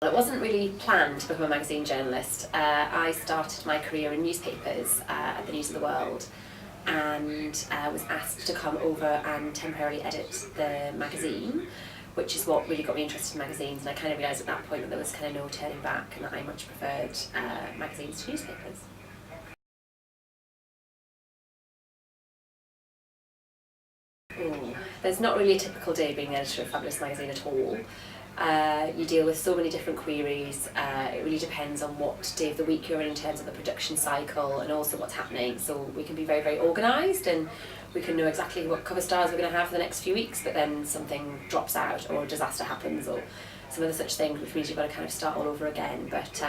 It wasn't really planned to become a magazine journalist. I started my career in newspapers at the News of the World, and was asked to come over and temporarily edit the magazine, which is what really got me interested in magazines. And I kind of realised at that point that there was kind of no turning back, and that I much preferred magazines to newspapers. There's not really a typical day being the editor of a fabulous magazine at all. You deal with so many different queries. It really depends on what day of the week you're in terms of the production cycle and also what's happening. So we can be very, very organised, and we can know exactly what cover stars we're going to have for the next few weeks, but then something drops out or a disaster happens or some other such thing, which means you've got to kind of start all over again. But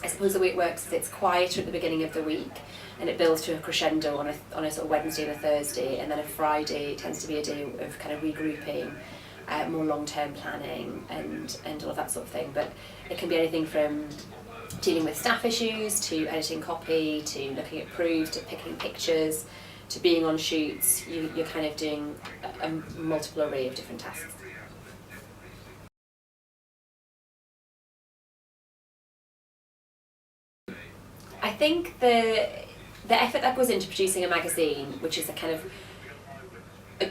I suppose the way it works is it's quieter at the beginning of the week, and it builds to a crescendo on a sort of Wednesday and a Thursday, and then a Friday tends to be a day of kind of regrouping, more long-term planning and all of that sort of thing. But it can be anything from dealing with staff issues to editing copy to looking at proofs to picking pictures to being on shoots. You're kind of doing a multiple array of different tasks. I think the effort that goes into producing a magazine, which is a kind of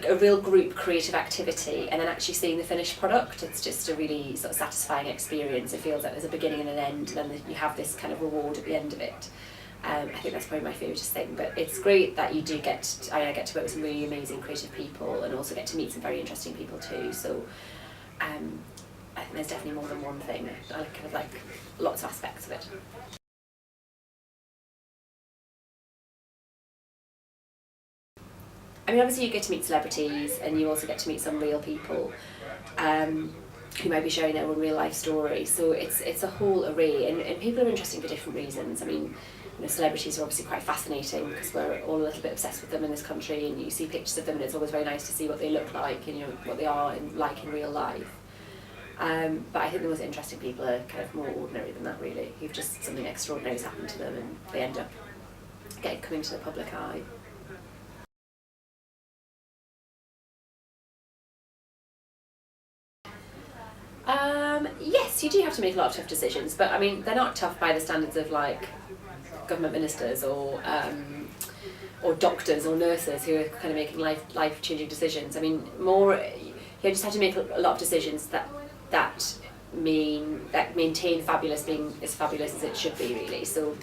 a real group creative activity, and then actually seeing the finished product, it's just a really sort of satisfying experience. It feels like there's a beginning and an end, and then you have this kind of reward at the end of it. I think that's probably my favourite thing, but it's great that you do get I get to work with some really amazing creative people and also get to meet some very interesting people too. So I think there's definitely more than one thing. I kind of like lots of aspects of it. I mean, obviously you get to meet celebrities, and you also get to meet some real people who might be sharing their own real life story. So it's a whole array, and people are interesting for different reasons. I mean, celebrities are obviously quite fascinating because we're all a little bit obsessed with them in this country, and you see pictures of them, and it's always very nice to see what they look like and what they are like in real life. But I think the most interesting people are kind of more ordinary than that, really, who've just something extraordinary has happened to them, and they end up coming to the public eye. Yes, you do have to make a lot of tough decisions, but I mean, they're not tough by the standards of like government ministers or doctors or nurses who are kind of making life-changing decisions. I mean, you just have to make a lot of decisions that maintain fabulous being as fabulous as it should be, really. So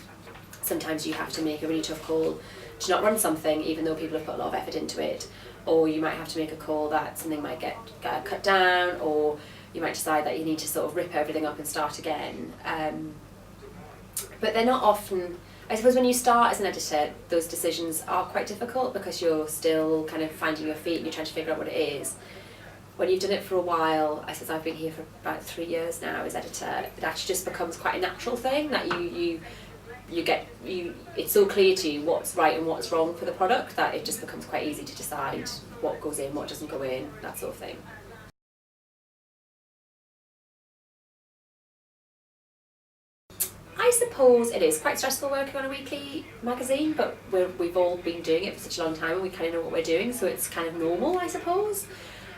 sometimes you have to make a really tough call to not run something even though people have put a lot of effort into it, or you might have to make a call that something might get cut down, or you might decide that you need to sort of rip everything up and start again. But they're not often, I suppose when you start as an editor, those decisions are quite difficult because you're still kind of finding your feet and you're trying to figure out what it is. When you've done it for a while, I suppose I've been here for about 3 years now as editor, it actually just becomes quite a natural thing that it's so clear to you what's right and what's wrong for the product that it just becomes quite easy to decide what goes in, what doesn't go in, that sort of thing. I suppose it is quite stressful working on a weekly magazine, but we've all been doing it for such a long time and we kind of know what we're doing, so it's kind of normal, I suppose.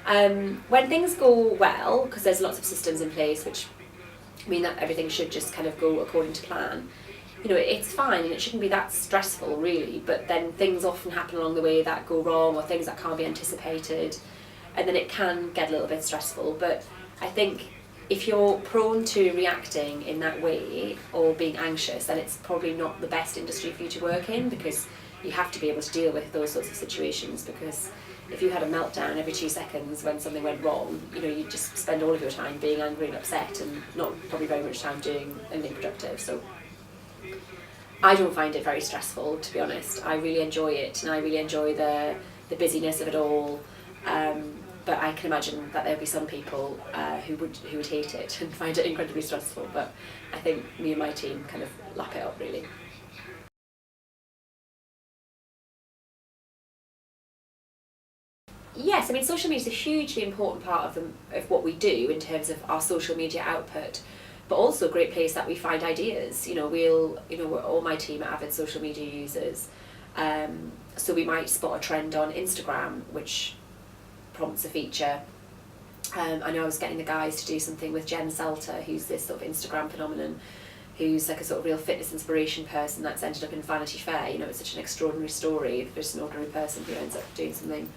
When things go well, because there's lots of systems in place which mean that everything should just kind of go according to plan, it's fine and it shouldn't be that stressful really, but then things often happen along the way that go wrong, or things that can't be anticipated, and then it can get a little bit stressful. But I think if you're prone to reacting in that way or being anxious, then it's probably not the best industry for you to work in, because you have to be able to deal with those sorts of situations. Because if you had a meltdown every 2 seconds when something went wrong, you'd just spend all of your time being angry and upset and not probably very much time doing anything productive. So I don't find it very stressful, to be honest. I really enjoy it, and I really enjoy the busyness of it all. But I can imagine that there'll be some people who would hate it and find it incredibly stressful. But I think me and my team kind of lap it up, really. Yes, I mean, social media is a hugely important part of what we do in terms of our social media output, but also a great place that we find ideas. All my team are avid social media users, so we might spot a trend on Instagram which prompts a feature, I know I was getting the guys to do something with Jen Selter, who's this sort of Instagram phenomenon, who's like a sort of real fitness inspiration person that's ended up in Vanity Fair. You know, it's such an extraordinary story of just an ordinary person who ends up doing something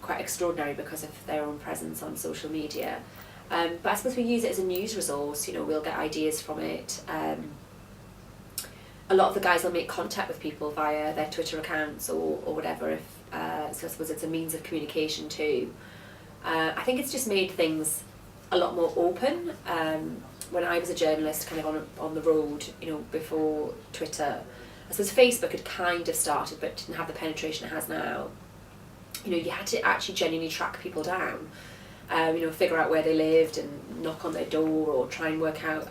quite extraordinary because of their own presence on social media. But I suppose we use it as a news resource. You know, we'll get ideas from it. A lot of the guys will make contact with people via their Twitter accounts or whatever. So I suppose it's a means of communication too. I think it's just made things a lot more open. When I was a journalist, kind of on the road, you know, before Twitter, I suppose Facebook had kind of started, but didn't have the penetration it has now. You know, you had to actually genuinely track people down. You know, figure out where they lived and knock on their door, or try and work out,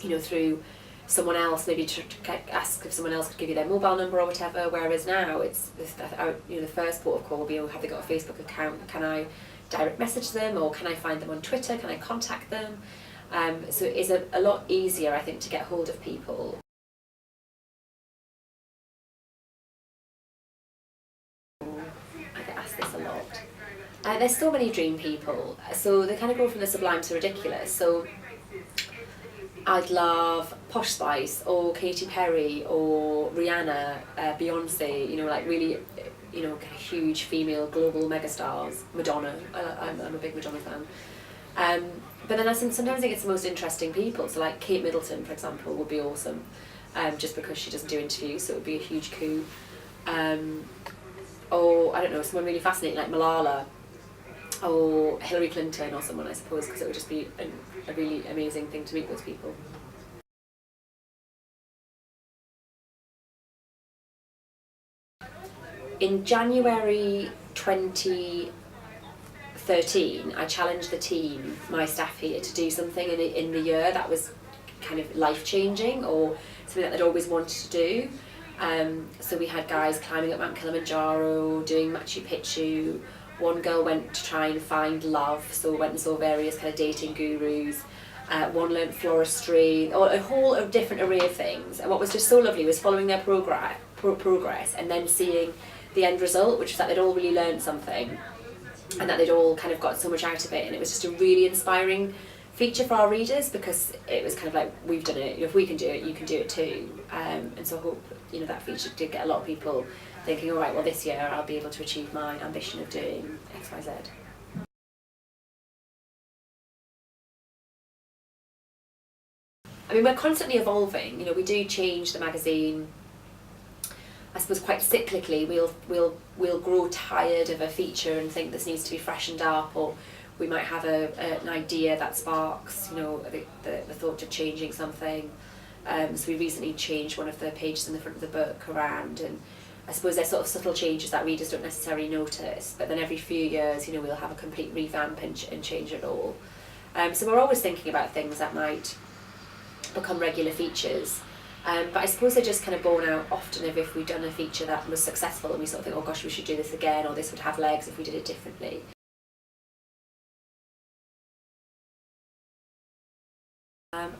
you know, through someone else, maybe to ask if someone else could give you their mobile number or whatever. Whereas now it's, you know, the first port of call will be, oh, have they got a Facebook account? Can I direct message them, or can I find them on Twitter? Can I contact them? So it is a lot easier, I think, to get hold of people. I get asked this a lot. There's so many dream people, so they kind of go from the sublime to ridiculous. So I'd love Posh Spice or Katy Perry or Rihanna, Beyonce, you know, like really, you know, kind of huge female global megastars. Madonna, I'm a big Madonna fan. But then sometimes I think it's the most interesting people. So like Kate Middleton, for example, would be awesome, just because she doesn't do interviews, so it would be a huge coup. Or I don't know, someone really fascinating like Malala, or Hillary Clinton or someone, I suppose, because it would just be a really amazing thing to meet those people. In January 2013, I challenged the team, my staff here, to do something in the year that was kind of life-changing, or something that they'd always wanted to do. So we had guys climbing up Mount Kilimanjaro, doing Machu Picchu. One girl went to try and find love, so went and saw various kind of dating gurus. One learnt floristry, or a whole different array of things. And what was just so lovely was following their progress and then seeing the end result, which was that they'd all really learned something and that they'd all kind of got so much out of it. And it was just a really inspiring feature for our readers, because it was kind of like, we've done it, if we can do it, you can do it too. And so I hope, you know, that feature did get a lot of people thinking, all right, well, this year I'll be able to achieve my ambition of doing X, Y, Z. I mean, we're constantly evolving. You know, we do change the magazine, I suppose, quite cyclically. We'll grow tired of a feature and think this needs to be freshened up, or we might have an idea that sparks, you know, the thought of changing something. So we recently changed one of the pages in the front of the book around, and I suppose they're sort of subtle changes that readers don't necessarily notice, but then every few years, you know, we'll have a complete revamp and change it all. So we're always thinking about things that might become regular features. But I suppose they're just kind of borne out often of if we'd done a feature that was successful and we sort of think, oh gosh, we should do this again, or this would have legs if we did it differently.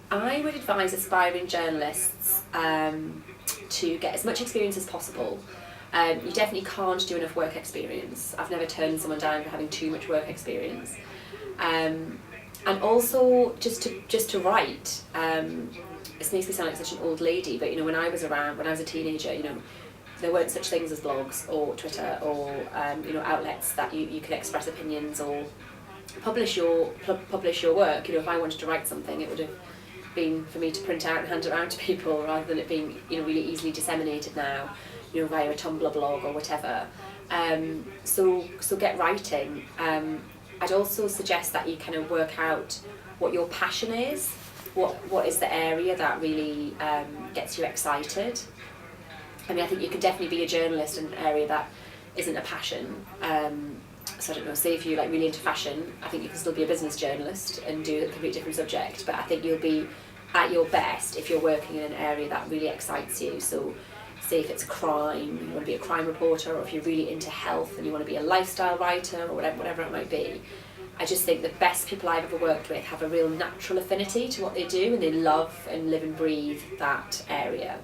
I would advise aspiring journalists to get as much experience as possible. You definitely can't do enough work experience. I've never turned someone down for having too much work experience. And also just to write. This makes me sound like such an old lady, but you know, when I was a teenager, you know, there weren't such things as blogs or Twitter or you know, outlets that you could express opinions or publish your work. You know, if I wanted to write something, it would have been for me to print out and hand it around to people, rather than it being, you know, really easily disseminated now, you know, via a Tumblr blog or whatever. So get writing. I'd also suggest that you kind of work out what your passion is. What is the area that really gets you excited? I mean, I think you can definitely be a journalist in an area that isn't a passion. So I don't know, say if you're like really into fashion, I think you can still be a business journalist and do a completely different subject, but I think you'll be at your best if you're working in an area that really excites you. So say if it's crime, you want to be a crime reporter, or if you're really into health and you want to be a lifestyle writer, or whatever it might be. I just think the best people I've ever worked with have a real natural affinity to what they do, and they love and live and breathe that area.